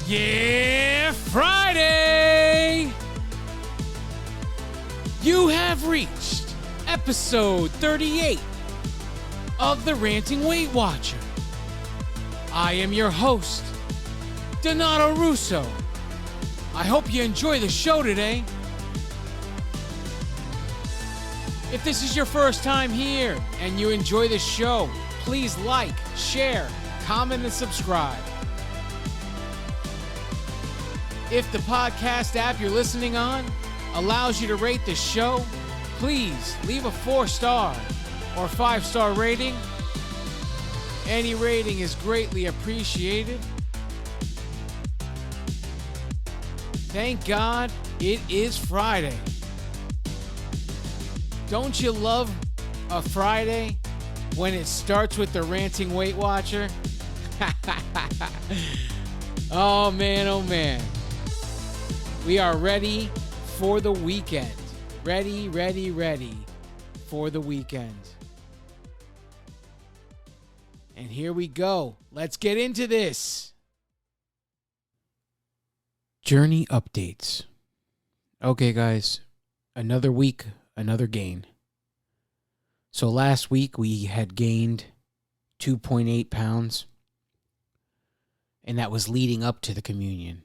Yeah, Friday! You have reached episode 38 of the Ranting Weight Watcher. I am your host, Donato Russo. I hope you enjoy the show today. If this is your first time here and you enjoy the show, please like, share, comment, and subscribe. If the podcast app you're listening on allows you to rate the show, please leave a 4-star or 5-star rating. Any rating is greatly appreciated. Thank God it is Friday. Don't you love a Friday when it starts with the Ranting Weight Watcher? Oh man, oh man. We are ready for the weekend. Ready for the weekend. And here we go. Let's get into this. Journey updates. Okay, guys. Another week, another gain. So last week we had gained 2.8 pounds. And that was leading up to the communion.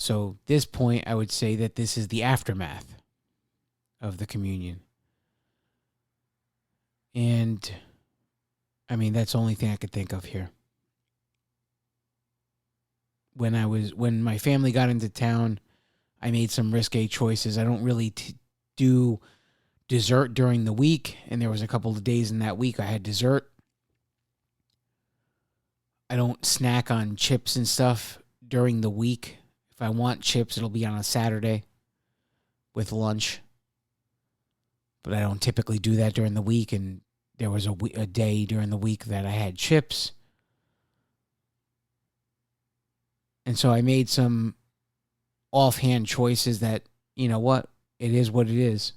So this point, I would say that this is the aftermath of the communion. And, I mean, that's the only thing I could think of here. When my family got into town, I made some risque choices. I don't really do dessert during the week, and there was a couple of days in that week I had dessert. I don't snack on chips and stuff during the week. If I want chips, it'll be on a Saturday with lunch. But I don't typically do that during the week, and there was a day during the week that I had chips. And so I made some offhand choices that, you know what, it is what it is.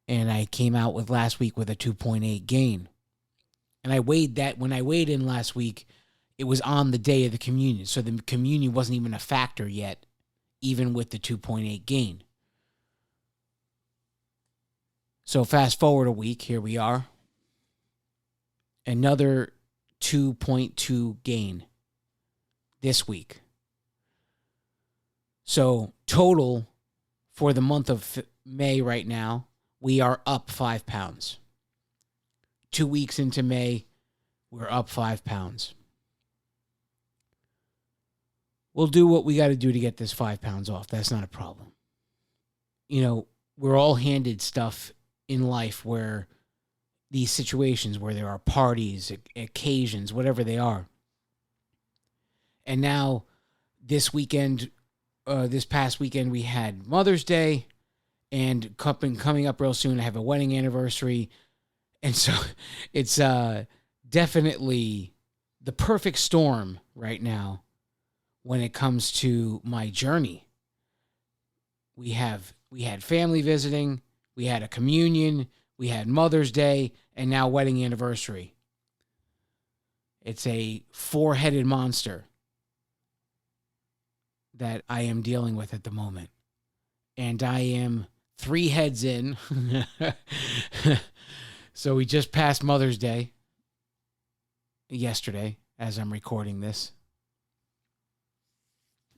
And I came out with last week with a 2.8 gain. And I weighed that, when I weighed in last week, it was on the day of the communion. So the communion wasn't even a factor yet, even with the 2.8 gain. So fast forward a week, here we are. Another 2.2 gain this week. So total for the month of May right now, we are up 5 pounds. 2 weeks into May, we're up 5 pounds. We'll do what we got to do to get this 5 pounds off. That's not a problem. You know, we're all handed stuff in life where these situations where there are parties, occasions, whatever they are. And now this past weekend, we had Mother's Day, and coming up real soon, I have a wedding anniversary. And so it's definitely the perfect storm right now when it comes to my journey. We had family visiting, we had a communion, we had Mother's Day, and now wedding anniversary. It's a 4-headed monster that I am dealing with at the moment. And I am 3 heads in. So we just passed Mother's Day yesterday as I'm recording this.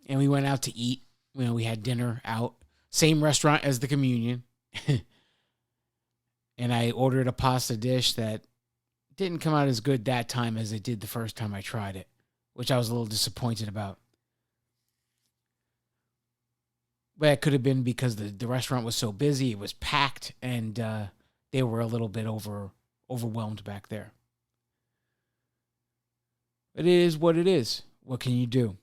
And we went out to eat. You know, we had dinner out. Same restaurant as the communion. And I ordered a pasta dish that didn't come out as good that time as it did the first time I tried it, which I was a little disappointed about. But it could have been because the restaurant was so busy, it was packed, and they were a little bit overwhelmed back there. But it is what it is. What can you do?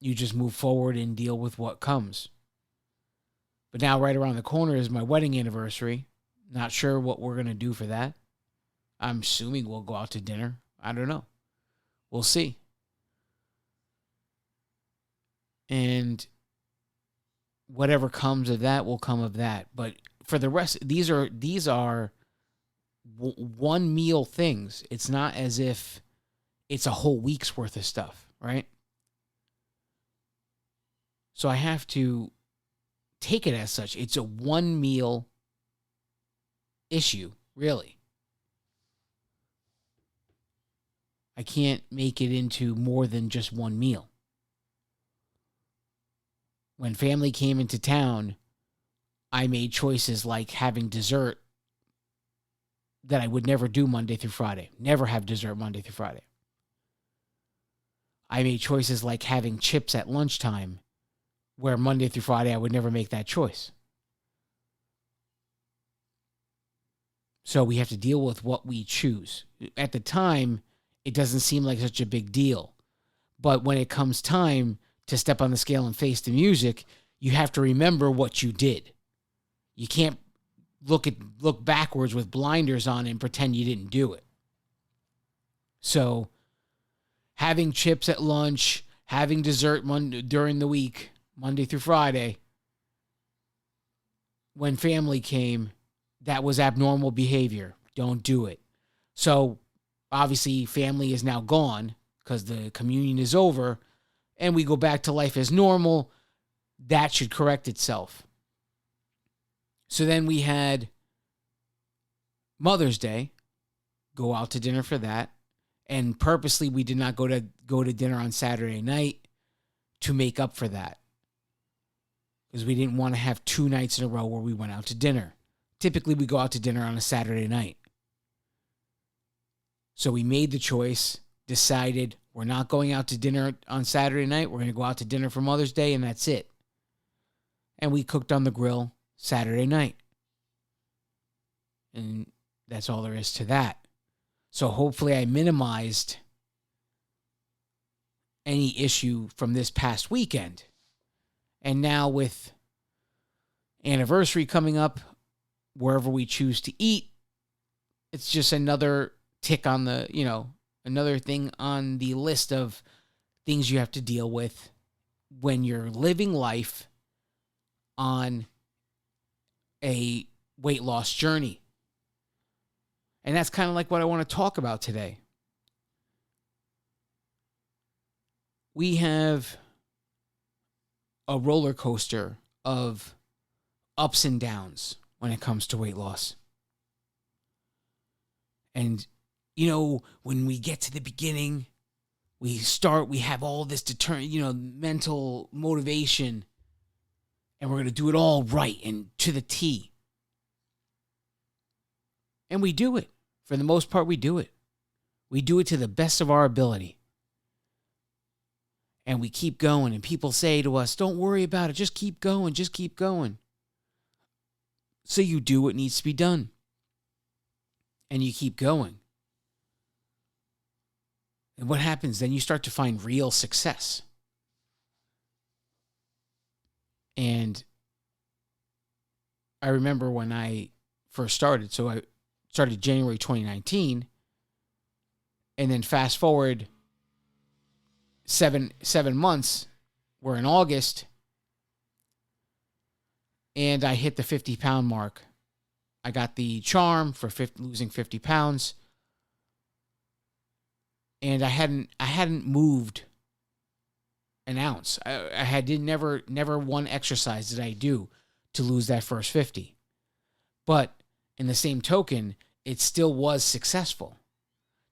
You just move forward and deal with what comes. But now right around the corner is my wedding anniversary, Not sure what we're going to do for that. I'm assuming we'll go out to dinner. I don't know. We'll see. And whatever comes of that will come of that. But for the rest, these are one meal things. It's not as if it's a whole week's worth of stuff, right? So I have to take it as such. It's a one meal issue, really. I can't make it into more than just one meal. When family came into town, I made choices like having dessert that I would never do Monday through Friday. Never have dessert Monday through Friday. I made choices like having chips at lunchtime, where Monday through Friday I would never make that choice. So we have to deal with what we choose. At the time, it doesn't seem like such a big deal. But when it comes time to step on the scale and face the music, you have to remember what you did. You can't look backwards with blinders on and pretend you didn't do it. So having chips at lunch, having dessert during the week, Monday through Friday, when family came, that was abnormal behavior. Don't do it. So obviously family is now gone because the communion is over and we go back to life as normal. That should correct itself. So then we had Mother's Day, go out to dinner for that. And purposely we did not go to dinner on Saturday night to make up for that. Because we didn't want to have 2 nights in a row where we went out to dinner. Typically we go out to dinner on a Saturday night. So we made the choice, decided we're not going out to dinner on Saturday night. We're going to go out to dinner for Mother's Day, and that's it. And we cooked on the grill Saturday night. And that's all there is to that. So hopefully I minimized any issue from this past weekend. And now with anniversary coming up, wherever we choose to eat, it's just another tick on the, another thing on the list of things you have to deal with when you're living life on a weight loss journey. And that's kind of like what I want to talk about today. We have a roller coaster of ups and downs when it comes to weight loss. And, when we get to the beginning, we have all this mental motivation, and we're going to do it all right and to the T. And we do it. For the most part, we do it. We do it to the best of our ability. And we keep going, and people say to us, don't worry about it, just keep going, just keep going. So you do what needs to be done. And you keep going. And what happens? Then you start to find real success. And I remember when I first started, so I started January 2019, and then fast forward seven months, we're in August, and I hit the 50-pound mark. I got the charm for losing 50 pounds, and I hadn't moved an ounce. Never one exercise did I do to lose that first 50. But in the same token, it still was successful.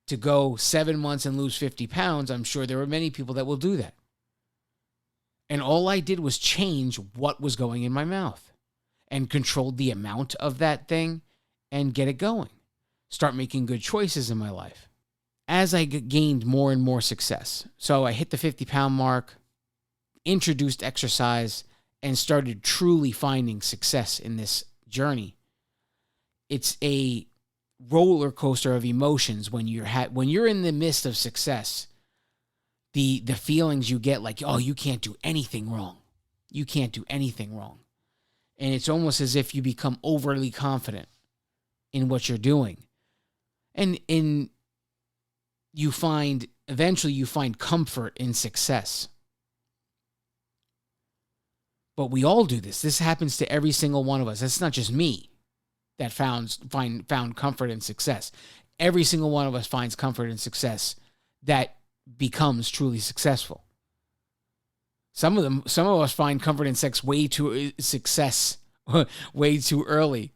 To go 7 months and lose 50 pounds, I'm sure there are many people that will do that. And all I did was change what was going in my mouth and controlled the amount of that thing and get it going. Start making good choices in my life. As I gained more and more success, so I hit the 50-pound mark, introduced exercise, and started truly finding success in this journey. It's a roller coaster of emotions when you're in the midst of success. The feelings you get like, oh, you can't do anything wrong. You can't do anything wrong. And it's almost as if you become overly confident. in what you're doing. And eventually you find comfort in success. But we all do this. This happens to every single one of us. It's not just me that found comfort in success. Every single one of us finds comfort in success that becomes truly successful. Some of us find comfort in success way too early.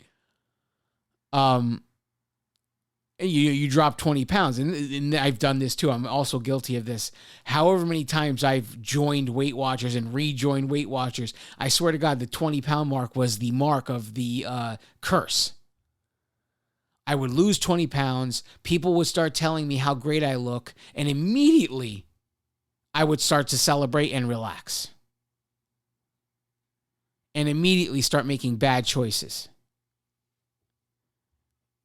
You drop 20 pounds, and I've done this too. I'm also guilty of this. However many times I've joined Weight Watchers and rejoined Weight Watchers, I swear to God, the 20-pound mark was the mark of the curse. I would lose 20 pounds. People would start telling me how great I look, and immediately I would start to celebrate and relax. And immediately start making bad choices.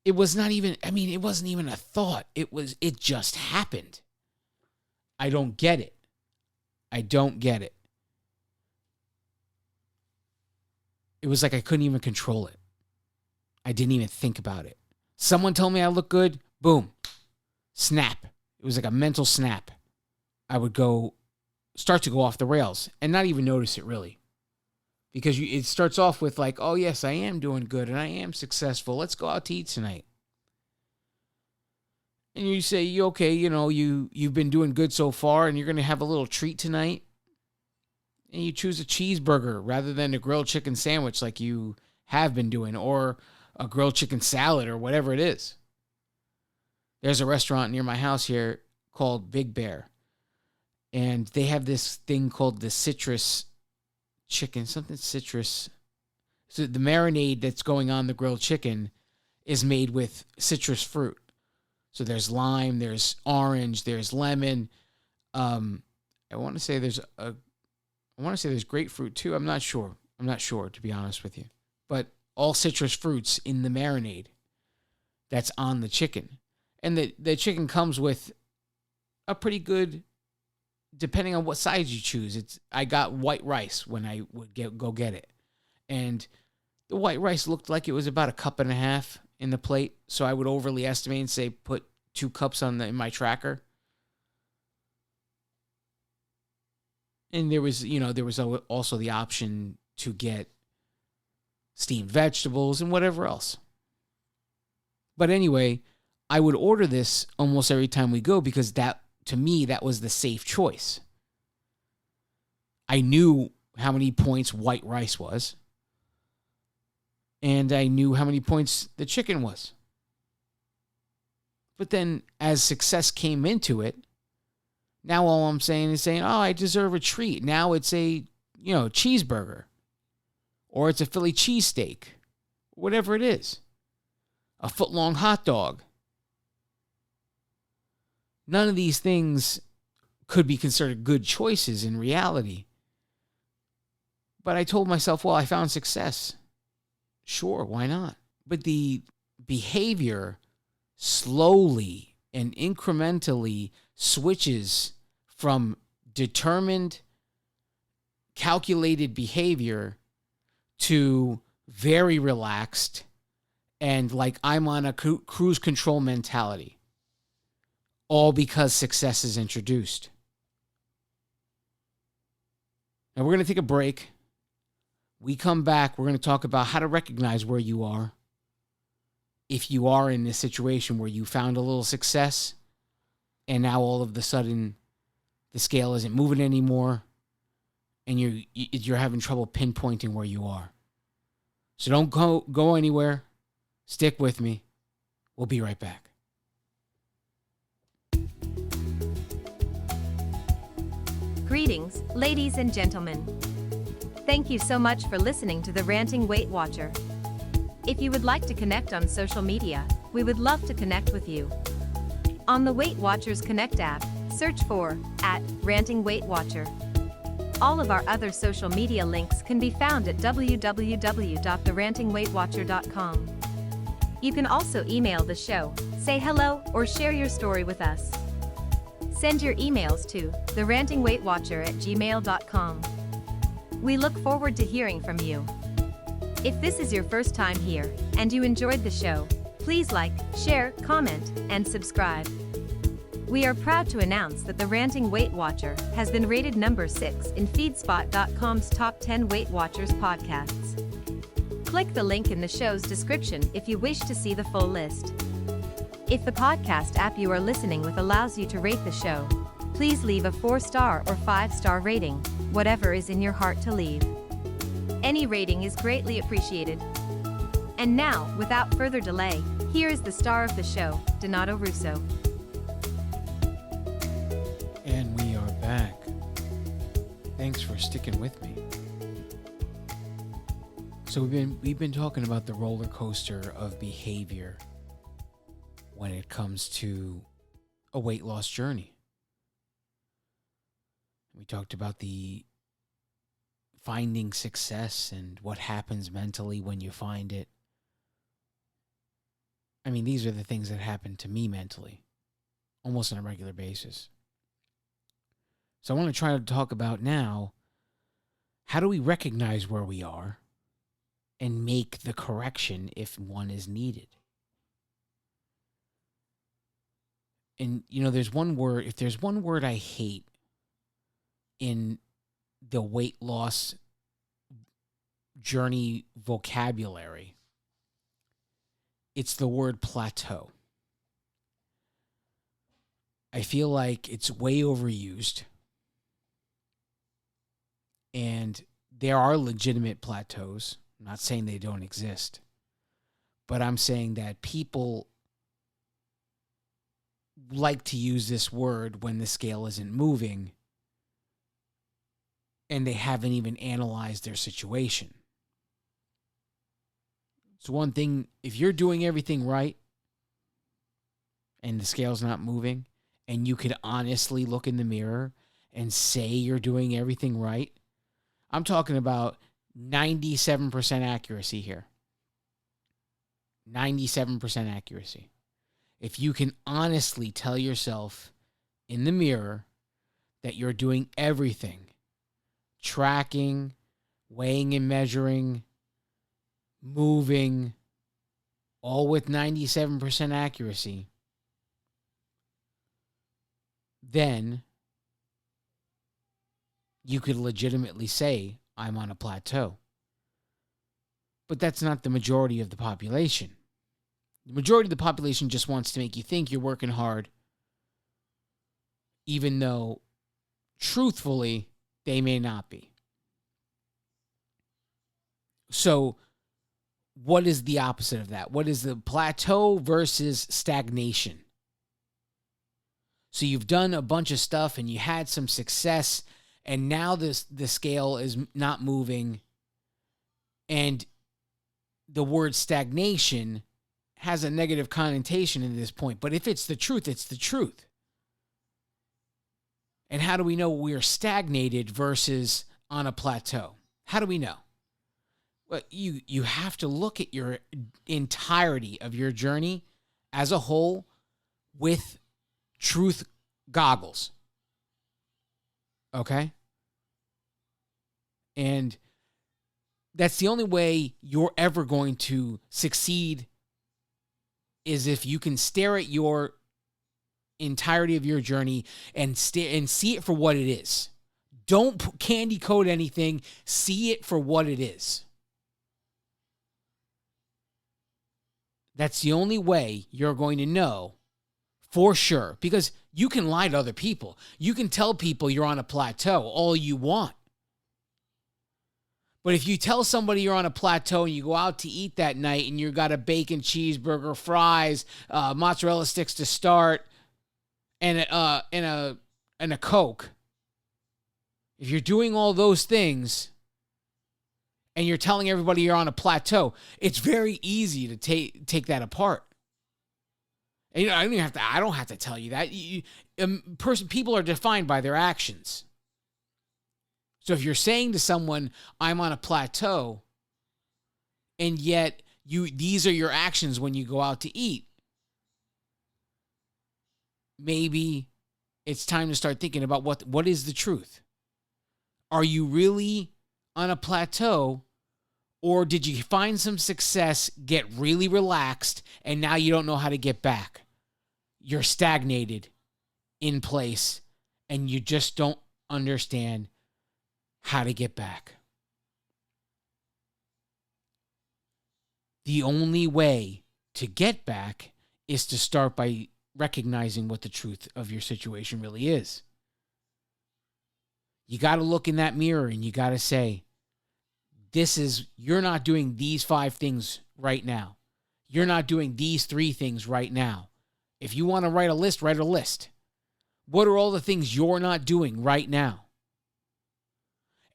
It wasn't even a thought. It just happened. I don't get it. It was like I couldn't even control it. I didn't even think about it. Someone told me I look good. Boom. Snap. It was like a mental snap. I would start to go off the rails and not even notice it really. Because it starts off with like, oh, yes, I am doing good and I am successful. Let's go out to eat tonight. And you say, okay, you've been doing good so far and you're going to have a little treat tonight. And you choose a cheeseburger rather than a grilled chicken sandwich like you have been doing, or a grilled chicken salad or whatever it is. There's a restaurant near my house here called Big Bear. And they have this thing called the citrus chicken, something citrus. So the marinade that's going on the grilled chicken is made with citrus fruit. So there's lime, there's orange, there's lemon. I want to say there's grapefruit too. I'm not sure, to be honest with you. But all citrus fruits in the marinade that's on the chicken. And the chicken comes with a pretty good, depending on what size you choose. I got white rice when I would go get it. And the white rice looked like it was about a cup and a half in the plate. So I would overly estimate and say put 2 cups in my tracker. And there was also the option to get steamed vegetables and whatever else. But anyway, I would order this almost every time we go because to me, that was the safe choice. I knew how many points white rice was. And I knew how many points the chicken was. But then as success came into it, now all I'm saying is oh, I deserve a treat. Now it's a, cheeseburger. Or it's a Philly cheesesteak. Whatever it is. A foot-long hot dog. None of these things could be considered good choices in reality. But I told myself, well, I found success. Sure, why not? But the behavior slowly and incrementally switches from determined, calculated behavior to very relaxed and like I'm on a cruise control mentality. All because success is introduced. Now we're going to take a break. We come back, we're going to talk about how to recognize where you are. If you are in this situation where you found a little success and now all of a sudden the scale isn't moving anymore and you're having trouble pinpointing where you are. So don't go anywhere. Stick with me. We'll be right back. Greetings, ladies and gentlemen. Thank you so much for listening to the Ranting Weight Watcher. If you would like to connect on social media, we would love to connect with you. On the Weight Watchers Connect app, search for @RantingWeightWatcher. All of our other social media links can be found at www.therantingweightwatcher.com. You can also email the show, say hello, or share your story with us. Send your emails to therantingweightwatcher@gmail.com. We look forward to hearing from you. If this is your first time here, and you enjoyed the show, Please like, share, comment, and subscribe. We are proud to announce that the Ranting Weight Watcher has been rated number 6 in Feedspot.com's Top 10 Weight Watchers podcasts. Click the link in the show's description if you wish to see the full list. If the podcast app you are listening with allows you to rate the show, please leave a 4-star or 5-star rating, whatever is in your heart to leave. Any rating is greatly appreciated. And now, without further delay, here is the star of the show, Donato Russo. And we are back. Thanks for sticking with me. So we've been talking about the roller coaster of behavior when it comes to a weight loss journey. We talked about the finding success and what happens mentally when you find it. I mean, these are the things that happen to me mentally, almost on a regular basis. So I want to try to talk about now, how do we recognize where we are and make the correction if one is needed? And, there's one word, if there's one word I hate in the weight loss journey vocabulary, it's the word plateau. I feel like it's way overused. And there are legitimate plateaus. I'm not saying they don't exist. But I'm saying that people like to use this word when the scale isn't moving and they haven't even analyzed their situation. So one thing, if you're doing everything right and the scale's not moving and you could honestly look in the mirror and say you're doing everything right, I'm talking about 97% accuracy here. 97% accuracy. If you can honestly tell yourself in the mirror that you're doing everything, tracking, weighing and measuring, moving, all with 97% accuracy, then you could legitimately say, I'm on a plateau. But that's not the majority of the population. The majority of the population just wants to make you think you're working hard, even though, truthfully, they may not be. So, what is the opposite of that? What is the plateau versus stagnation? So you've done a bunch of stuff and you had some success, and now the scale is not moving, and the word stagnation has a negative connotation at this point. But if it's the truth, it's the truth. And how do we know we are stagnated versus on a plateau? How do we know? Well, you have to look at your entirety of your journey as a whole with truth goggles. Okay? And that's the only way you're ever going to succeed, is if you can stare at your entirety of your journey and see it for what it is. Don't candy coat anything. See it for what it is. That's the only way you're going to know for sure, because you can lie to other people. You can tell people you're on a plateau all you want. But if you tell somebody you're on a plateau and you go out to eat that night and you got a bacon cheeseburger, fries, mozzarella sticks to start, and a Coke, if you're doing all those things and you're telling everybody you're on a plateau, it's very easy to take that apart. And, I don't have to tell you that. People are defined by their actions. So if you're saying to someone, I'm on a plateau, and yet these are your actions when you go out to eat, maybe it's time to start thinking about what is the truth. Are you really on a plateau, Or did you find some success, get really relaxed, and now you don't know how to get back? You're stagnated in place, and you just don't understand how to get back. The only way to get back is to start by recognizing what the truth of your situation really is. You got to look in that mirror and you got to say, you're not doing these 5 things right now. You're not doing these 3 things right now. If you want to write a list, write a list. What are all the things you're not doing right now?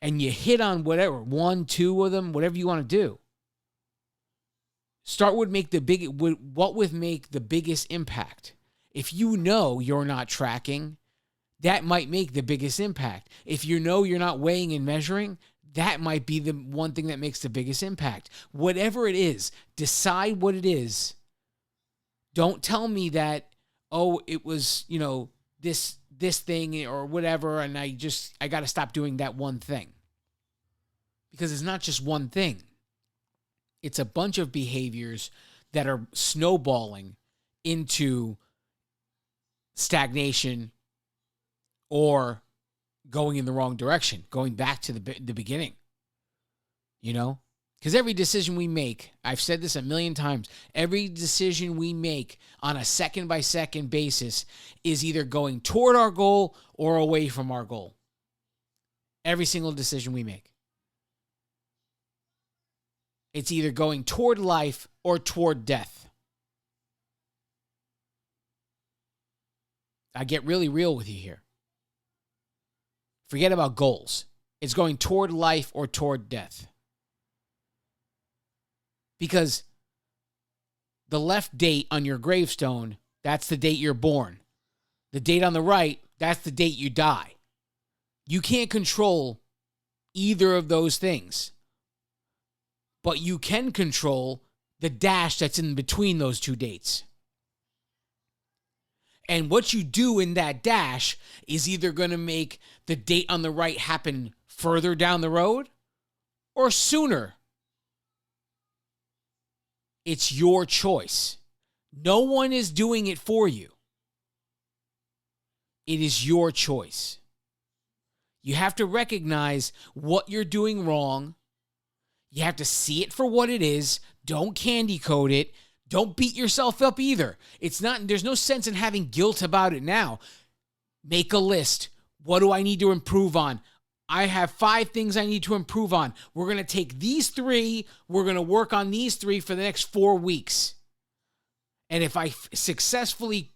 And you hit on whatever, 1, 2 of them, whatever you want to do. What would make the biggest impact? If you know you're not tracking, that might make the biggest impact. If you know you're not weighing and measuring, that might be the one thing that makes the biggest impact. Whatever it is, decide what it is. Don't tell me that, it was, this thing or whatever, and I got to stop doing that one thing. Because it's not just one thing. It's a bunch of behaviors that are snowballing into stagnation or going in the wrong direction, going back to the beginning. Because every decision we make, I've said this a million times, every decision we make on a second-by-second basis is either going toward our goal or away from our goal. Every single decision we make. It's either going toward life or toward death. I get really real with you here. Forget about goals. It's going toward life or toward death. Because the left date on your gravestone, that's the date you're born. The date on the right, that's the date you die. You can't control either of those things. But you can control the dash that's in between those 2 dates. And what you do in that dash is either going to make the date on the right happen further down the road or sooner. It's your choice. No one is doing it for you. It is your choice. You have to recognize what you're doing wrong. You have to see it for what it is. Don't candy coat it. Don't beat yourself up either. There's no sense in having guilt about it now. Make a list. What do I need to improve on? I have 5 things I need to improve on. We're going to take these 3. We're going to work on these 3 for the next 4 weeks. And if I successfully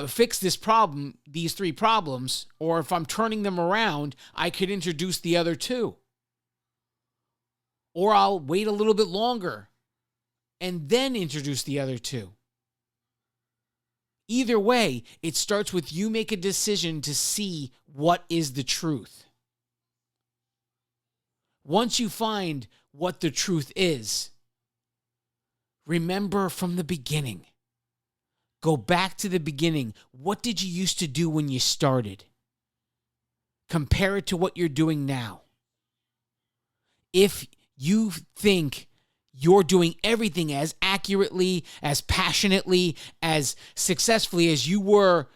fix this problem, these 3 problems, or if I'm turning them around, I could introduce the other 2. Or I'll wait a little bit longer and then introduce the other 2. Either way, it starts with you make a decision to see what is the truth. Once you find what the truth is, remember from the beginning. Go back to the beginning. What did you used to do when you started? Compare it to what you're doing now. If you think you're doing everything as accurately, as passionately, as successfully as you were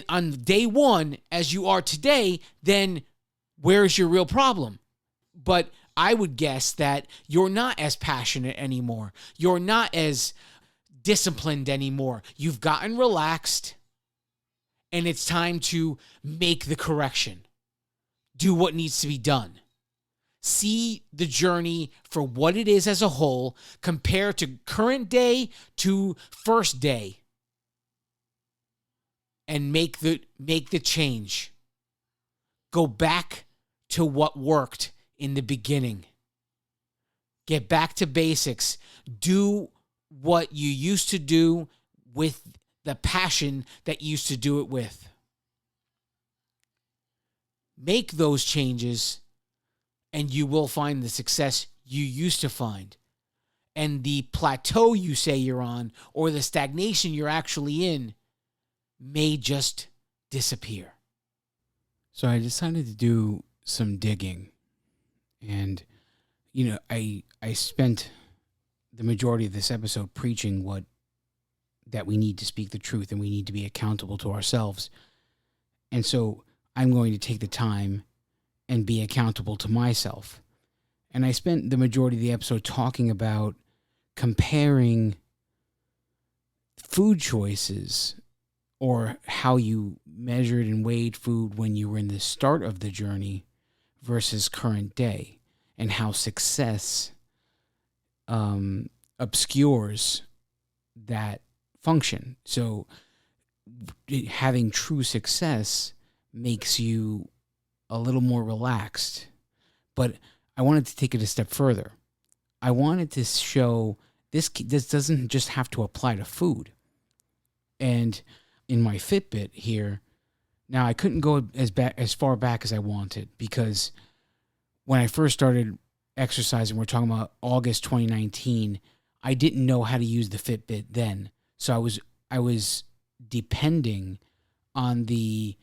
on day 1 as you are today, then where's your real problem? But I would guess that you're not as passionate anymore. You're not as disciplined anymore. You've gotten relaxed, and it's time to make the correction. Do what needs to be done. See the journey for what it is as a whole, compare to current day to first day, and make the change. Go back to what worked in the beginning. Get back to basics. Do what you used to do with the passion that you used to do it with. Make those changes, and you will find the success you used to find. And the plateau you say you're on, or the stagnation you're actually in, may just disappear. So I decided to do some digging And, I spent the majority of this episode preaching that we need to speak the truth and we need to be accountable to ourselves. And so I'm going to take the time and be accountable to myself. And I spent the majority of the episode talking about comparing food choices or how you measured and weighed food when you were in the start of the journey versus current day, and how success obscures that function. So having true success makes you a little more relaxed. But I wanted to take it a step further. I wanted to show this doesn't just have to apply to food. And in my Fitbit here, now I couldn't go as far back as I wanted, because when I first started exercising, we're talking about August 2019, I didn't know how to use the Fitbit then. So I was depending on the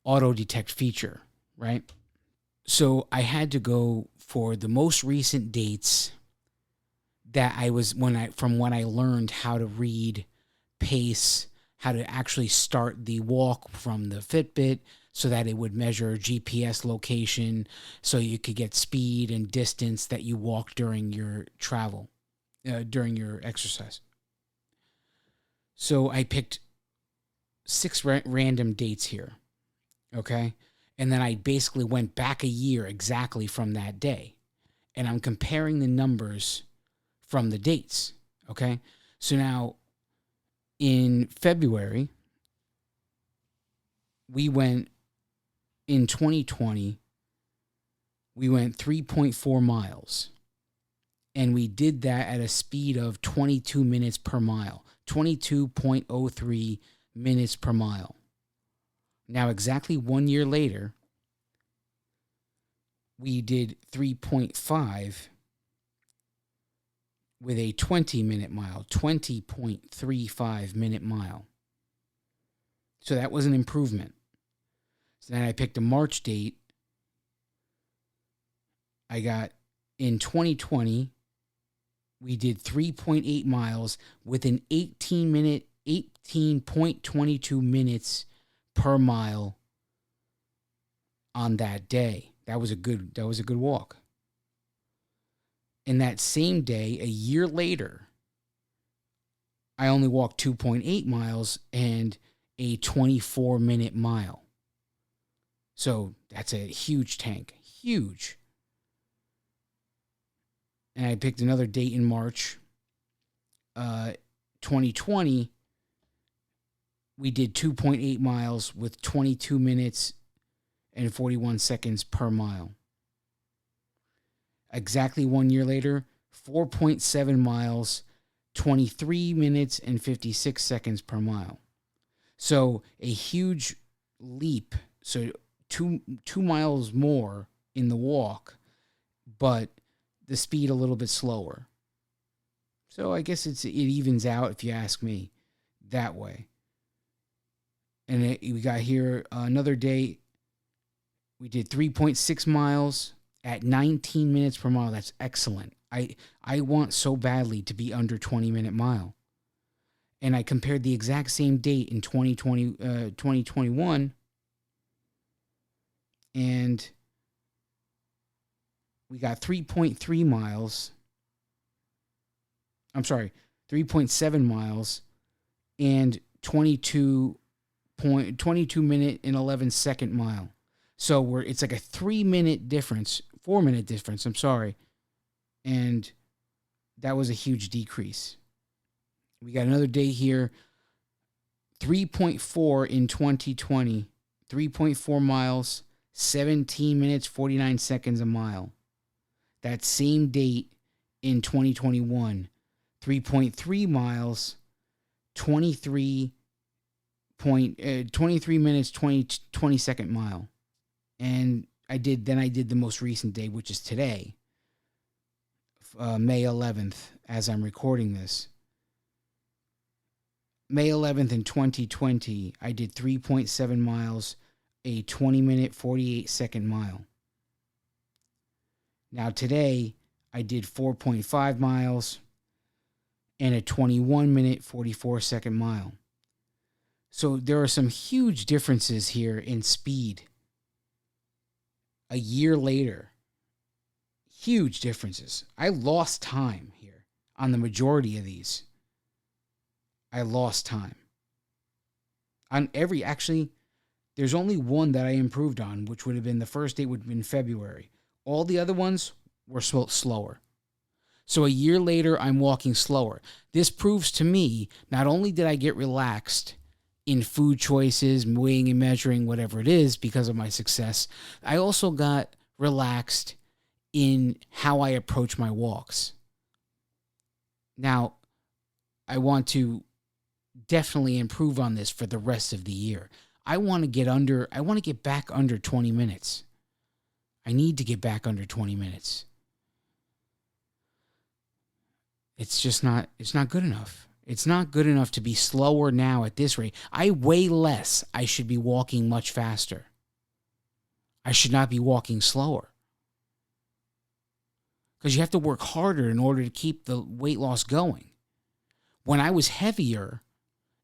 auto detect feature, right? So I had to go for the most recent dates that from when I learned how to read pace, how to actually start the walk from the Fitbit so that it would measure GPS location, so you could get speed and distance that you walk during your travel, during your exercise. So I picked 6 random dates here, okay? And then I basically went back a year exactly from that day. And I'm comparing the numbers from the dates, okay? So now in February, in 2020, we went 3.4 miles. And we did that at a speed of 22 minutes per mile, 22.03 minutes per mile. Now, exactly 1 year later, we did 3.5 with a 20-minute mile, 20.35 minute mile. So that was an improvement. So then I picked a March date. I got in 2020, we did 3.8 miles with an 18.22 minutes per mile on that day. That was a good walk. And that same day, a year later, I only walked 2.8 miles and a 24-minute mile. So that's a huge tank. Huge. And I picked another date in March 2020. We did 2.8 miles with 22 minutes and 41 seconds per mile. Exactly 1 year later, 4.7 miles, 23 minutes and 56 seconds per mile. So a huge leap. So two miles more in the walk, but the speed a little bit slower. So I guess it evens out, if you ask me, that way. And we got here another day. We did 3.6 miles at 19 minutes per mile. That's excellent. I want so badly to be under 20-minute mile. And I compared the exact same date in 2021. And we got 3.3 miles. I'm sorry, 3.7 miles and 22 minute and 11 second mile. So it's like a 4-minute difference. I'm sorry. And that was a huge decrease. We got another day here. 3.4 in 2020. 3.4 miles, 17 minutes, 49 seconds a mile. That same date in 2021. 3.3 miles, 23 minutes, 20 second mile. And I did the most recent day, which is today, May 11th, as I'm recording this. May 11th in 2020, I did 3.7 miles, a 20 minute, 48 second mile. Now today I did 4.5 miles and a 21 minute 44-second mile. So there are some huge differences here in speed. A year later, huge differences. I lost time here on the majority of these. I lost time. Actually, there's only one that I improved on, which would have been the first date would have been February. All the other ones were slower. So a year later, I'm walking slower. This proves to me, not only did I get relaxed in food choices, weighing and measuring, whatever it is, because of my success, I also got relaxed in how I approach my walks. Now, I want to definitely improve on this for the rest of the year. I want to get back under 20 minutes. I need to get back under 20 minutes. It's not good enough. It's not good enough to be slower now at this rate. I weigh less. I should be walking much faster. I should not be walking slower. Because you have to work harder in order to keep the weight loss going. When I was heavier,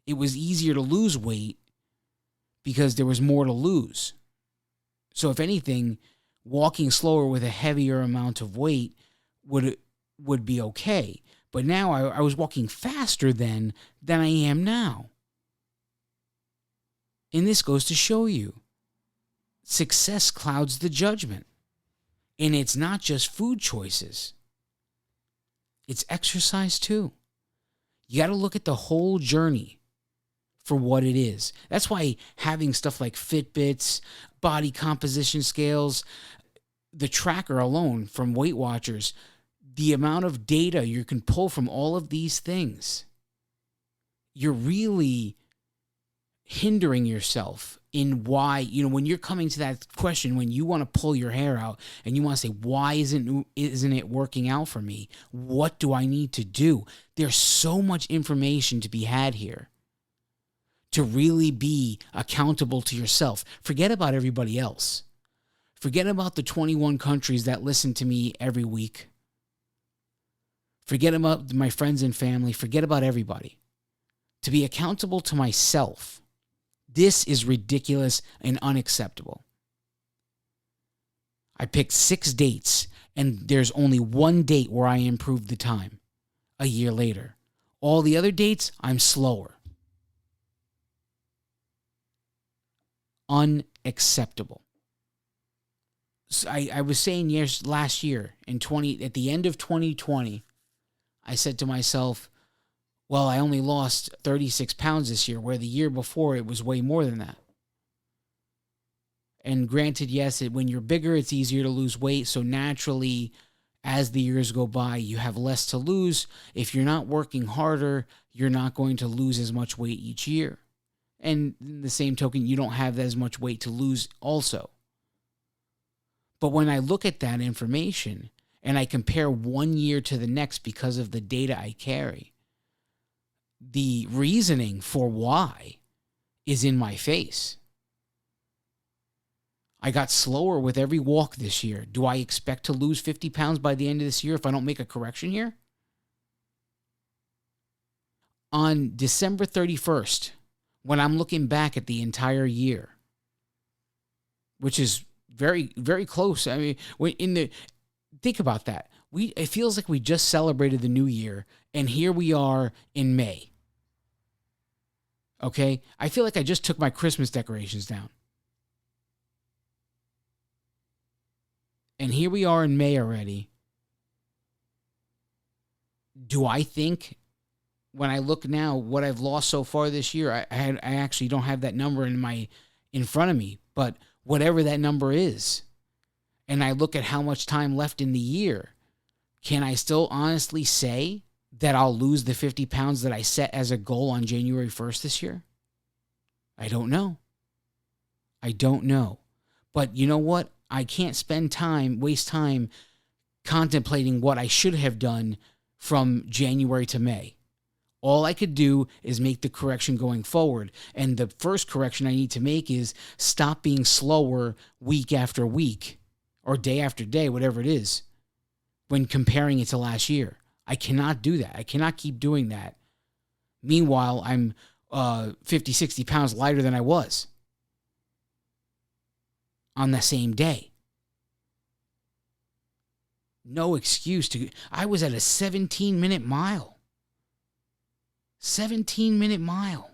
it was easier to lose weight because there was more to lose. So if anything, walking slower with a heavier amount of weight would be okay. But now I was walking faster then than I am now. And this goes to show you, success clouds the judgment. And it's not just food choices. It's exercise too. You got to look at the whole journey for what it is. That's why having stuff like Fitbits, body composition scales, the tracker alone from Weight Watchers, the amount of data you can pull from all of these things, you're really hindering yourself in why, when you're coming to that question, when you want to pull your hair out and you want to say, why isn't it working out for me? What do I need to do? There's so much information to be had here to really be accountable to yourself. Forget about everybody else. Forget about the 21 countries that listen to me every week. Forget about my friends and family. Forget about everybody. To be accountable to myself, this is ridiculous and unacceptable. I picked 6 dates, and there's only one date where I improved the time a year later. All the other dates, I'm slower. Unacceptable. So I was saying last year, at the end of 2020, I said to myself, well, I only lost 36 pounds this year, where the year before it was way more than that. And granted, yes, when you're bigger, it's easier to lose weight. So naturally, as the years go by, you have less to lose. If you're not working harder, you're not going to lose as much weight each year. And in the same token, you don't have as much weight to lose also. But when I look at that information and I compare one year to the next because of the data I carry, the reasoning for why is in my face. I got slower with every walk this year. Do I expect to lose 50 pounds by the end of this year if I don't make a correction here? On December 31st, when I'm looking back at the entire year, which is very, very close. I mean, think about that. It feels like we just celebrated the new year, and here we are in May. Okay? I feel like I just took my Christmas decorations down. And here we are in May already. Do I think, when I look now, what I've lost so far this year, I actually don't have that number in front of me, but whatever that number is, and I look at how much time left in the year, can I still honestly say that I'll lose the 50 pounds that I set as a goal on January 1st this year? I don't know. But you know what? I can't waste time contemplating what I should have done from January to May. All I could do is make the correction going forward. And the first correction I need to make is stop being slower week after week or day after day, whatever it is. when comparing it to last year. I cannot do that. I cannot keep doing that. Meanwhile, I'm 50, 60 pounds lighter than I was on the same day. No excuse to. I was at a 17-minute mile. 17-minute mile.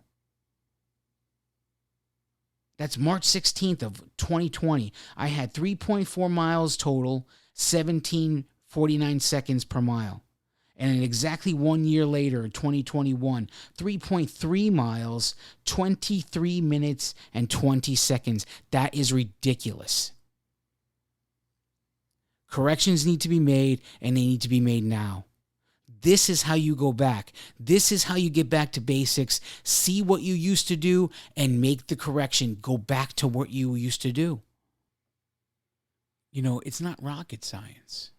That's March 16th of 2020. I had 3.4 miles total, 17:49 seconds per mile. And in exactly 1 year later, 2021, 3.3 miles, 23 minutes and 20 seconds. That is ridiculous. Corrections need to be made, and they need to be made now. This is how you go back. This is how you get back to basics. See what you used to do and make the correction. Go back to what you used to do. You know, it's not rocket science.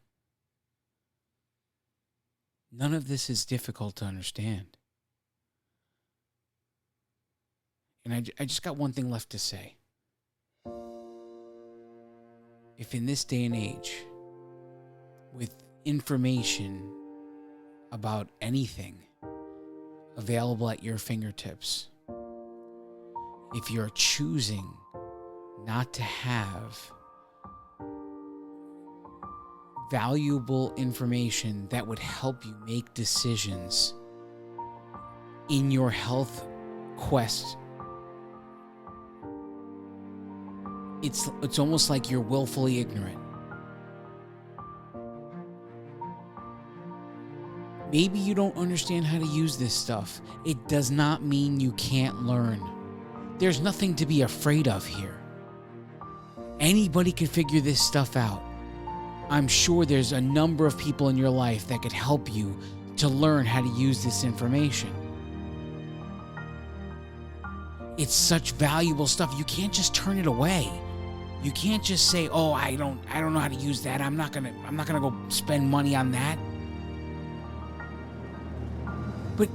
None of this is difficult to understand. And I just got one thing left to say. If in this day and age, with information about anything available at your fingertips, if you're choosing not to have valuable information that would help you make decisions in your health quest, it's almost like you're willfully ignorant. Maybe you don't understand how to use this stuff. It does not mean you can't learn. There's nothing to be afraid of here. Anybody can figure this stuff out. I'm sure there's a number of people in your life that could help you to learn how to use this information. It's such valuable stuff. You can't just turn it away. You can't just say, "Oh, I don't know how to use that. I'm not gonna go spend money on that." But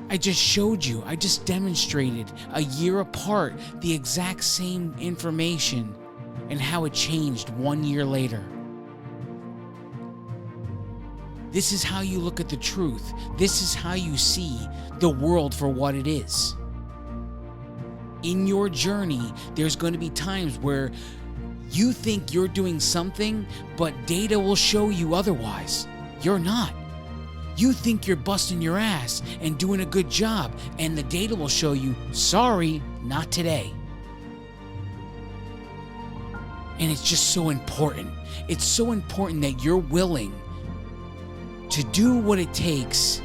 I just showed you, I just demonstrated a year apart the exact same information and how it changed 1 year later. This is how you look at the truth. This is how you see the world for what it is. In your journey, there's going to be times where you think you're doing something, but data will show you otherwise. You're not. You think you're busting your ass and doing a good job, and the data will show you, sorry, not today. And it's just so important. It's so important that you're willing to do what it takes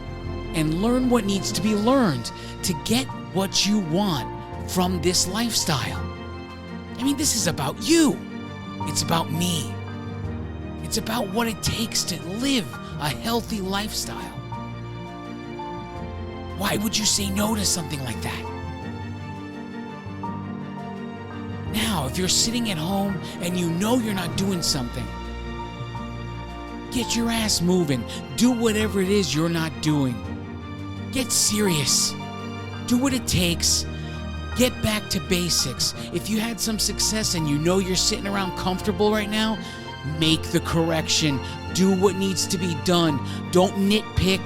and learn what needs to be learned to get what you want from this lifestyle. I mean, this is about you. It's about me. It's about what it takes to live a healthy lifestyle. Why would you say no to something like that? Now, if you're sitting at home and you know you're not doing something, get your ass moving. Do whatever it is you're not doing. Get serious. Do what it takes. Get back to basics. If you had some success and you know you're sitting around comfortable right now, make the correction. Do what needs to be done. Don't nitpick.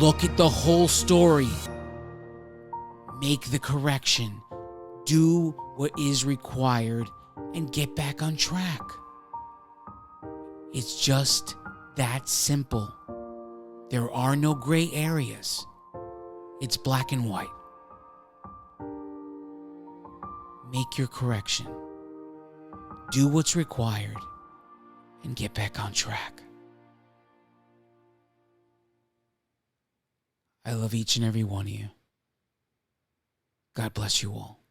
Look at the whole story. Make the correction. Do what is required and get back on track. It's just that simple. There are no gray areas. It's black and white. Make your correction. Do what's required and get back on track. I love each and every one of you. God bless you all.